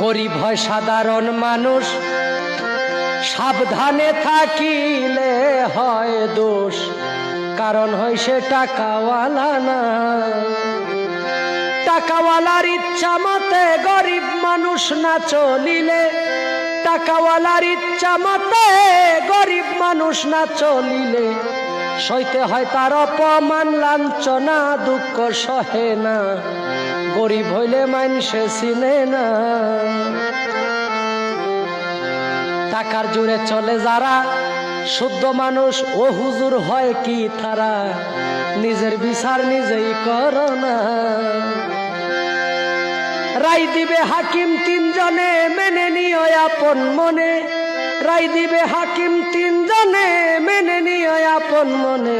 গরিব হয় সাধারণ মানুষ, সাবধানে থাকিলে হয় দোষ, কারণ হয় সে টাকাওয়ালা না। টাকাওয়ালার ইচ্ছা মতে গরিব মানুষ না চলিলে, টাকাওয়ালার ইচ্ছা মতে গরিব মানুষ না চলিলে সইতে হয় তার অপমান লাঞ্ছনা, দুঃখ সহে না, গরিব হইলে মানুষে চিনে না। টাকার জোরে চলে যারা শুদ্ধ মানুষ, ও হুজুর হয় কি তারা, নিজের বিচার নিজেই করো না। রায় দিবে হাকিম তিনজনে, মেনে নিও আপন মনে, রায় দিবে হাকিম তিনজনে, মেনে নিও আপন মনে।